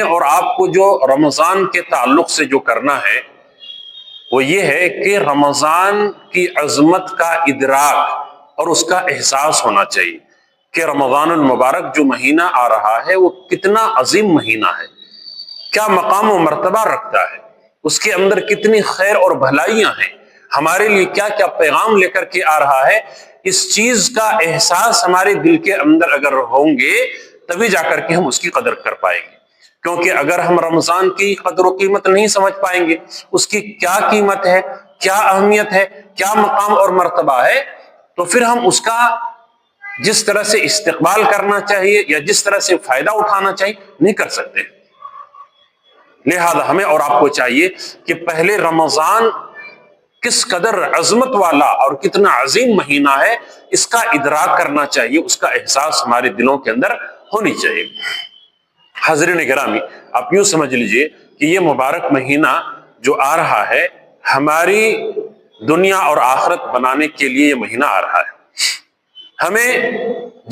اور آپ کو جو رمضان کے تعلق سے جو کرنا ہے وہ یہ ہے کہ رمضان کی عظمت کا ادراک اور اس کا احساس ہونا چاہیے کہ رمضان المبارک جو مہینہ آ رہا ہے وہ کتنا عظیم مہینہ ہے، کیا مقام و مرتبہ رکھتا ہے، اس کے اندر کتنی خیر اور بھلائیاں ہیں، ہمارے لیے کیا کیا پیغام لے کر کے آ رہا ہے۔ اس چیز کا احساس ہمارے دل کے اندر اگر ہوں گے تبھی جا کر کے ہم اس کی قدر کر پائیں گے، کیونکہ اگر ہم رمضان کی قدر و قیمت نہیں سمجھ پائیں گے، اس کی کیا قیمت ہے، کیا اہمیت ہے، کیا مقام اور مرتبہ ہے، تو پھر ہم اس کا جس طرح سے استقبال کرنا چاہیے یا جس طرح سے فائدہ اٹھانا چاہیے نہیں کر سکتے۔ لہذا ہمیں اور آپ کو چاہیے کہ پہلے رمضان کس قدر عظمت والا اور کتنا عظیم مہینہ ہے اس کا ادراک کرنا چاہیے، اس کا احساس ہمارے دلوں کے اندر ہونی چاہیے۔ حضرین گرامی، آپ یوں سمجھ لیجئے کہ یہ مبارک مہینہ جو آ رہا ہے ہماری دنیا اور آخرت بنانے کے لیے یہ مہینہ آ رہا ہے، ہمیں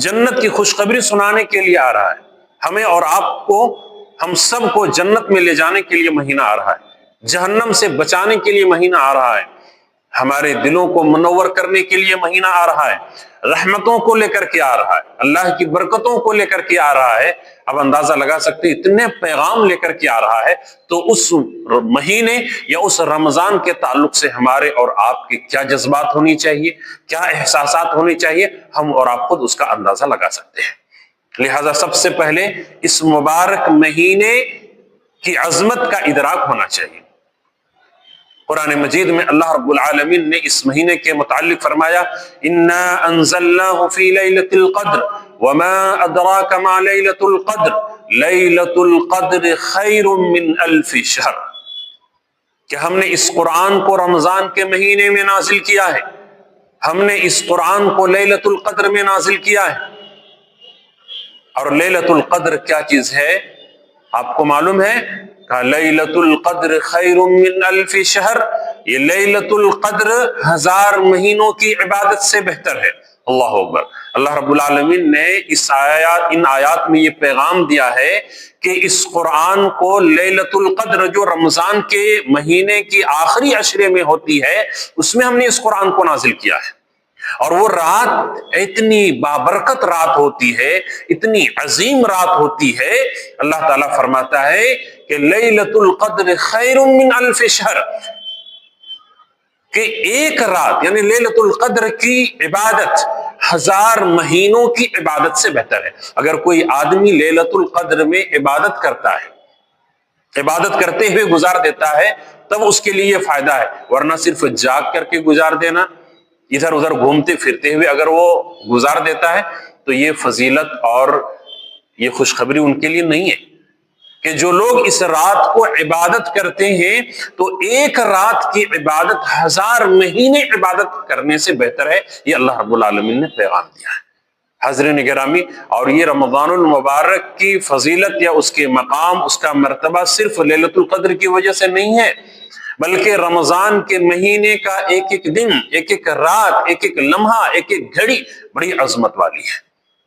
جنت کی خوشخبری سنانے کے لیے آ رہا ہے، ہمیں اور آپ کو، ہم سب کو جنت میں لے جانے کے لیے مہینہ آ رہا ہے، جہنم سے بچانے کے لیے مہینہ آ رہا ہے، ہمارے دلوں کو منور کرنے کے لیے مہینہ آ رہا ہے، رحمتوں کو لے کر کے آ رہا ہے، اللہ کی برکتوں کو لے کر کے آ رہا ہے۔ اب اندازہ لگا سکتے اتنے پیغام لے کر کے آ رہا ہے، تو اس مہینے یا اس رمضان کے تعلق سے ہمارے اور آپ کی کیا جذبات ہونی چاہیے، کیا احساسات ہونے چاہیے، ہم اور آپ خود اس کا اندازہ لگا سکتے ہیں۔ لہذا سب سے پہلے اس مبارک مہینے کی عظمت کا ادراک ہونا چاہیے۔ قرآن مجید میں اللہ رب العالمین نے اس مہینے کے متعلق فرمایا انا انزلناه فی لیلۃ القدر وما ادراک ما لیلۃ القدر لیلۃ القدر خیر من الف شہر، کہ ہم نے اس قرآن کو رمضان کے مہینے میں نازل کیا ہے، ہم نے اس قرآن کو لیلۃ القدر میں نازل کیا ہے۔ اور لیلۃ القدر کیا چیز ہے آپ کو معلوم ہے؟ لیلۃ القدر خیر من الف شہر، یہ لیلۃ القدر 1000 مہینوں کی عبادت سے بہتر ہے۔ اللہ اکبر۔ اللہ رب العالمین نے ان آیات میں یہ پیغام دیا ہے کہ اس قرآن کو لیلۃ القدر جو رمضان کے مہینے کی آخری عشرے میں ہوتی ہے اس میں ہم نے اس قرآن کو نازل کیا ہے، اور وہ رات اتنی بابرکت رات ہوتی ہے، اتنی عظیم رات ہوتی ہے، اللہ تعالیٰ فرماتا ہے کہ لیلۃ القدر خیر من الف شہر، کہ ایک رات یعنی لیلۃ القدر کی عبادت 1000 مہینوں کی عبادت سے بہتر ہے۔ اگر کوئی آدمی لیلۃ القدر میں عبادت کرتا ہے، عبادت کرتے ہوئے گزار دیتا ہے، تب اس کے لیے یہ فائدہ ہے، ورنہ صرف جاگ کر کے گزار دینا، ادھر ادھر گھومتے پھرتے ہوئے اگر وہ گزار دیتا ہے تو یہ فضیلت اور یہ خوشخبری ان کے لیے نہیں ہے۔ کہ جو لوگ اس رات کو عبادت کرتے ہیں تو ایک رات کی عبادت 1000 مہینے عبادت کرنے سے بہتر ہے، یہ اللہ رب العالمین نے پیغام دیا ہے۔ حضرین گرامی، اور یہ رمضان المبارک کی فضیلت یا اس کے مقام، اس کا مرتبہ صرف لیلۃ القدر کی وجہ سے نہیں ہے، بلکہ رمضان کے مہینے کا ایک ایک دن، ایک ایک رات، ایک ایک لمحہ، ایک ایک گھڑی بڑی عظمت والی ہے،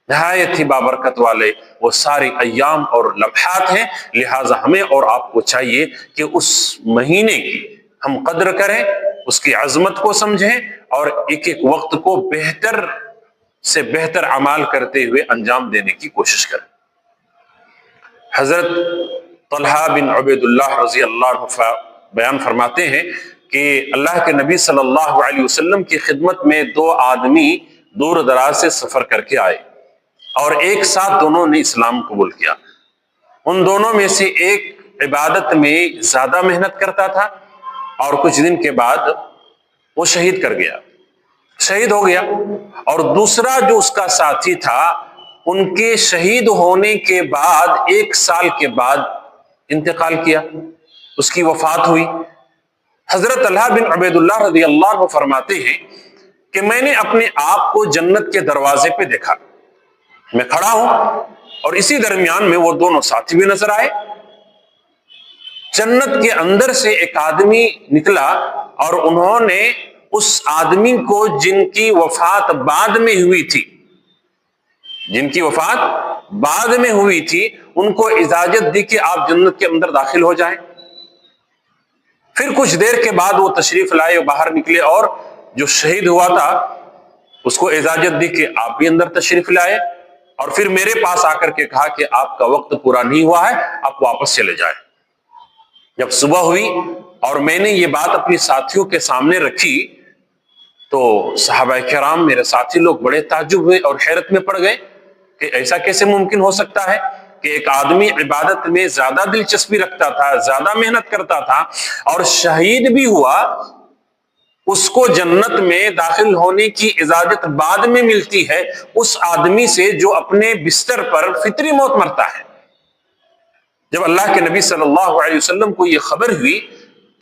نہایت ہی بابرکت والے وہ سارے ایام اور لمحات ہیں۔ لہٰذا ہمیں اور آپ کو چاہیے کہ اس مہینے کی ہم قدر کریں، اس کی عظمت کو سمجھیں، اور ایک ایک وقت کو بہتر سے بہتر اعمال کرتے ہوئے انجام دینے کی کوشش کریں۔ حضرت طلحہ بن عبید اللہ رضی اللہ عنہ بیان فرماتے ہیں کہ اللہ کے نبی صلی اللہ علیہ وسلم کی خدمت میں 2 آدمی دور دراز سے سفر کر کے آئے، اور ایک ساتھ دونوں نے اسلام قبول کیا۔ ان دونوں میں سے ایک عبادت میں زیادہ محنت کرتا تھا، اور کچھ دن کے بعد وہ شہید ہو گیا، اور دوسرا جو اس کا ساتھی تھا ان کے شہید ہونے کے بعد 1 سال کے بعد انتقال کیا، اس کی وفات ہوئی۔ حضرت طلحہ بن عبید اللہ رضی اللہ عنہ فرماتے ہیں کہ میں نے اپنے آپ کو جنت کے دروازے پہ دیکھا، میں کھڑا ہوں اور اسی درمیان میں وہ دونوں ساتھی بھی نظر آئے۔ جنت کے اندر سے ایک آدمی نکلا، اور انہوں نے اس آدمی کو جن کی وفات بعد میں ہوئی تھی جن کی وفات بعد میں ہوئی تھی ان کو اجازت دی کہ آپ جنت کے اندر داخل ہو جائیں۔ پھر کچھ دیر کے بعد وہ تشریف لائے، باہر نکلے، اور جو شہید ہوا تھا اس کو اجازت دی کہ آپ بھی اندر تشریف لائے، اور پھر میرے پاس آ کر کے کہا کہ آپ کا وقت پورا نہیں ہوا ہے، آپ واپس چلے جائیں۔ جب صبح ہوئی اور میں نے یہ بات اپنی ساتھیوں کے سامنے رکھی تو صحابہ کرام، میرے ساتھی لوگ بڑے تعجب ہوئے اور حیرت میں پڑ گئے کہ ایسا کیسے ممکن ہو سکتا ہے کہ ایک آدمی عبادت میں زیادہ دلچسپی رکھتا تھا، زیادہ محنت کرتا تھا، اور شہید بھی ہوا، اس کو جنت میں داخل ہونے کی اجازت بعد میں ملتی ہے اس آدمی سے جو اپنے بستر پر فطری موت مرتا ہے۔ جب اللہ کے نبی صلی اللہ علیہ وسلم کو یہ خبر ہوئی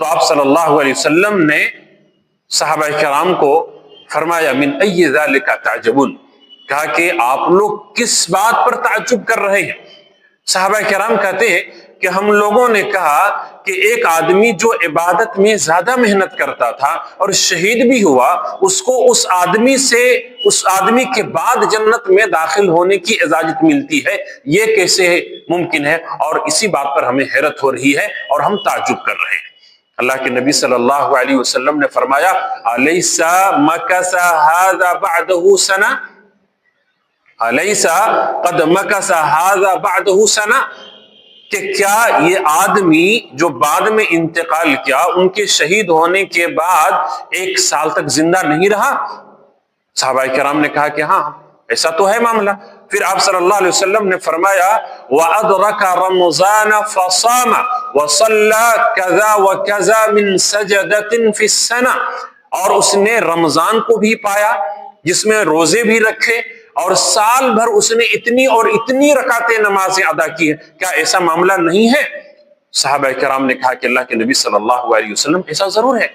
تو آپ صلی اللہ علیہ وسلم نے صحابہ کرام کو فرمایا من ای ذالک تعجبون، کہا کہ آپ لوگ کس بات پر تعجب کر رہے ہیں؟ صحابہ کرام کہتے ہیں کہ ہم لوگوں نے کہا کہ ایک آدمی جو عبادت میں زیادہ محنت کرتا تھا اور شہید بھی ہوا، اس کو اس آدمی کے بعد جنت میں داخل ہونے کی اجازت ملتی ہے، یہ کیسے ممکن ہے؟ اور اسی بات پر ہمیں حیرت ہو رہی ہے اور ہم تعجب کر رہے ہیں۔ اللہ کے نبی صلی اللہ علیہ وسلم نے فرمایا الیس مکث ھذا بعدہ سنہ، الیس قد مکث ھذا بعدہ سنہ، کہ کیا یہ آدمی جو بعد میں انتقال کیا، ان کے شہید ہونے کے بعد 1 سال تک زندہ نہیں رہا؟ صحابہ کرام نے کہا کہ ہاں ایسا تو ہے معاملہ۔ پھر آپ صلی اللہ علیہ وسلم نے فرمایا وَأَدْرَكَ رَمَضَانَ فَصَامَ وَصَلَّى كَذَا وَكَذَا مِن سَجَدَةٍ فِي السَّنَةِ، اور اس نے رمضان کو بھی پایا جس میں روزے بھی رکھے، اور سال بھر اس نے اتنی اور اتنی رکعتیں نمازیں ادا کی ہے، کیا ایسا معاملہ نہیں ہے؟ صحابہ کرام نے کہا کہ اللہ کے نبی صلی اللہ علیہ وسلم ایسا ضرور ہے۔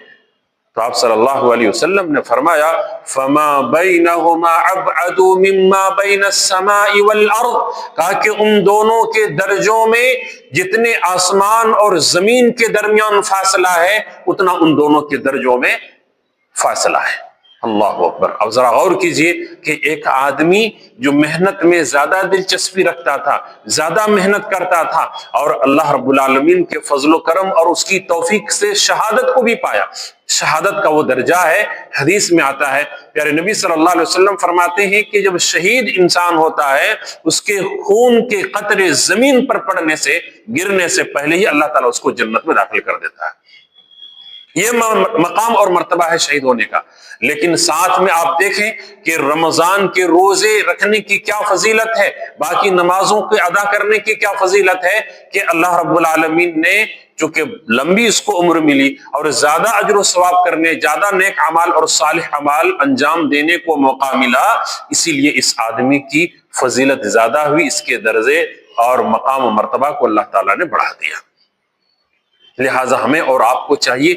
تو آپ صلی اللہ علیہ وسلم نے فرمایا فما بینہما ابعد مما بین السماء والارض، کہا کہ ان دونوں کے درجوں میں جتنے آسمان اور زمین کے درمیان فاصلہ ہے اتنا ان دونوں کے درجوں میں فاصلہ ہے۔ اللہ اکبر۔ اب ذرا غور کیجئے کہ ایک آدمی جو محنت میں زیادہ دلچسپی رکھتا تھا، زیادہ محنت کرتا تھا، اور اللہ رب العالمین کے فضل و کرم اور اس کی توفیق سے شہادت کو بھی پایا۔ شہادت کا وہ درجہ ہے، حدیث میں آتا ہے، پیارے نبی صلی اللہ علیہ وسلم فرماتے ہیں کہ جب شہید انسان ہوتا ہے اس کے خون کے قطرے زمین پر پڑنے سے، گرنے سے پہلے ہی اللہ تعالیٰ اس کو جنت میں داخل کر دیتا ہے۔ یہ مقام اور مرتبہ ہے شہید ہونے کا۔ لیکن ساتھ میں آپ دیکھیں کہ رمضان کے روزے رکھنے کی کیا فضیلت ہے، باقی نمازوں کے ادا کرنے کی کیا فضیلت ہے، کہ اللہ رب العالمین نے چونکہ لمبی اس کو عمر ملی اور زیادہ اجر و ثواب کرنے، زیادہ نیک اعمال اور صالح اعمال انجام دینے کو موقع ملا، اسی لیے اس آدمی کی فضیلت زیادہ ہوئی، اس کے درجے اور مقام و مرتبہ کو اللہ تعالیٰ نے بڑھا دیا۔ لہٰذا ہمیں اور آپ کو چاہیے